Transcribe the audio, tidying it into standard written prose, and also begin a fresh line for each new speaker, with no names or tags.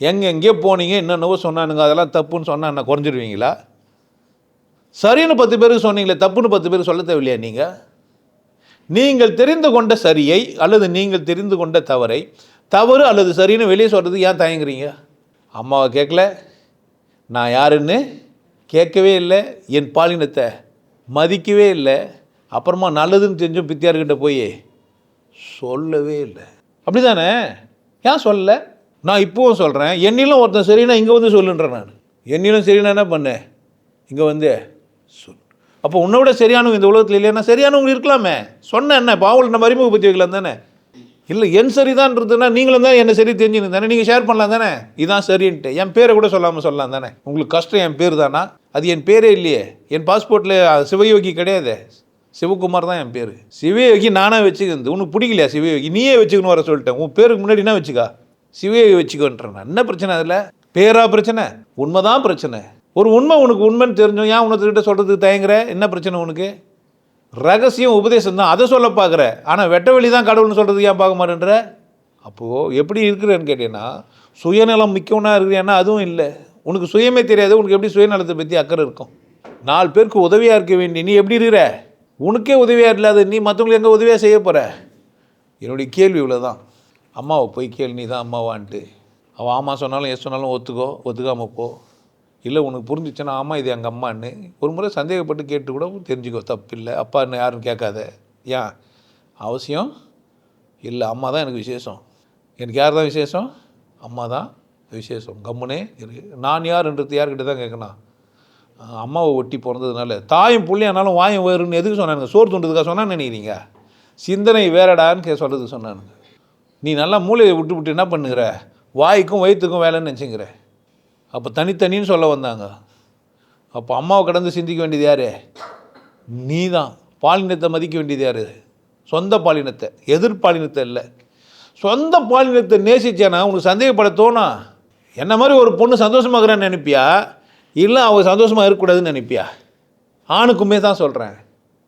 எங்கெங்கே போனீங்க, என்னென்னவோ சொன்னானுங்க, அதெல்லாம் தப்புன்னு சொன்னால் என்ன குறைஞ்சிடுவீங்களா? சரின்னு 10 பேருக்கு சொன்னீங்களே, தப்புன்னு 10 பேருக்கு சொல்ல தேவையில்லையா? நீங்கள் தெரிந்து கொண்ட சரியை அல்லது நீங்கள் தெரிந்து கொண்ட தவறை தவறு அல்லது சரின்னு வெளியே சொல்கிறது ஏன் தயங்குறீங்க? அம்மாவை கேட்கல, நான் யாருன்னு கேட்கவே இல்லை, என் பாலினத்தை மதிக்கவே இல்லை, அப்புறமா நல்லதுன்னு தெரிஞ்சும் பித்தியார்கிட்ட போய் சொல்லவே இல்லை. அப்படி தானே? ஏன் சொல்லலை? நான் இப்போவும் சொல்கிறேன், என்னிலும் ஒருத்தன் சரினா இங்கே வந்து சொல்லுன்றேன். நான் என்னிலும் சரினா என்ன பண்ணேன், இங்கே வந்து சொல். அப்போ உன்னை விட சரியானவங்க இந்த உலகத்தில் இல்லைன்னா சரியானவங்க இருக்கலாமே, சொன்ன என்ன இப்போ அவங்களுக்கு நம்ம அறிமுக பற்றி வைக்கலாம் தானே? இல்லை என் சரிதான்றதுன்னா நீங்களும் தான் என்ன சரி தெரிஞ்சுன்னு தானே நீங்கள் ஷேர் பண்ணலாம் தானே, இதுதான் சரின்ட்டு. என் பேரை கூட சொல்லாமல் சொல்லலாம் தானே? உங்களுக்கு கஷ்டம் என் பேர் தானா? அது என் பேரே இல்லையே, என் பாஸ்போர்ட்டில் சிவயோகி கிடையாது, சிவகுமார் தான் என் பேர். சிவயோகி நானாக வச்சுக்கிறது, உனக்கு பிடிக்கலையா சிவயோகி, நீயே வச்சுக்கணும் வர சொல்லிட்டேன். உன் பேருக்கு முன்னாடி என்ன வச்சுக்கா, சிவயோகி வச்சுக்கோன்றேன். என்ன பிரச்சனை அதில்? பேரா பிரச்சனை? உண்மைதான் பிரச்சனை. ஒரு உண்மை உனக்கு உண்மைன்னு தெரிஞ்சோம், ஏன் உனக்கிட்ட சொல்கிறதுக்கு தயங்குற? என்ன பிரச்சனை உனக்கு? ரகசியம் உபதேசம் தான், அதை சொல்ல பார்க்குற. ஆனால் வெட்ட வெளி தான் கடவுள்னு சொல்கிறது ஏன் பார்க்க மாட்டேன்ற? அப்போது எப்படி இருக்கிறேன்னு கேட்டீங்கன்னா, சுயநலம் மிக்கவனா இருக்கிறேன்னா அதுவும் இல்லை. உனக்கு சுயமே தெரியாது, உனக்கு எப்படி சுயநலத்தை பற்றி அக்கறை இருக்கும்? 4 பேருக்கு உதவியாக இருக்க வேண்டிய நீ எப்படி இருக்கிற? உனக்கே உதவியாக இல்லாத நீ மற்றவங்களுக்கு எங்கே உதவியாக செய்ய போகிற? என்னுடைய கேள்வி இவ்வளோ தான். அம்மாவை போய் கேள்வி, நீ தான் அம்மாவான்ட்டு. அவள் ஆமாம் சொன்னாலும் எஸ் சொன்னாலும் ஒத்துக்கோ, ஒத்துக்காமல் போ. இல்லை உனக்கு புரிஞ்சிச்சுன்னா ஆமாம் இது எங்கள் அம்மான்னு ஒரு முறை சந்தேகப்பட்டு கேட்டு கூட தெரிஞ்சுக்கோ, தப்பு இல்லை. அப்பா என்ன யாருன்னு கேட்காத. ஏன் அவசியம் இல்லை, அம்மா தான் எனக்கு விசேஷம். எனக்கு யார் தான் விசேஷம்? அம்மா தான் விசேஷம். கம்முனே இருக்கு. நான் யாருன்றது யார்கிட்ட தான் கேட்கணும்? அம்மாவை ஒட்டி பிறந்ததுனால. தாயும் பிள்ளையானாலும் வாயும் வேறுன்னு எதுக்கு சொன்னானுங்க? சோறு துண்டுறதுக்காக சொன்னான்னு நினைக்கிறீங்க? சிந்தனை வேறடான்னு சொல்கிறதுக்கு சொன்னானுங்க. நீ நல்லா மூளையை விட்டு விட்டு என்ன பண்ணுகிற, வாய்க்கும் வயிற்றுக்கும் வேலைன்னு நினச்சிங்கிற. அப்போ தனித்தனின்னு சொல்ல வந்தாங்க. அப்போ அம்மாவை கடந்து சிந்திக்க வேண்டியது யார்? நீ தான். பாலினத்தை மதிக்க வேண்டியது யார்? சொந்த பாலினத்தை, எதிர்பாலினத்தை இல்லை. சொந்த பாலினத்தை நேசிச்சேன்னா உனக்கு சந்தேகப்பட தோணும். என்ன மாதிரி ஒரு பொண்ணு சந்தோஷமாகறான்னு நினைப்பியா, இல்லை அவள் சந்தோஷமாக இருக்கக்கூடாதுன்னு நினைப்பியா? ஆணுக்குமே தான் சொல்கிறேன்.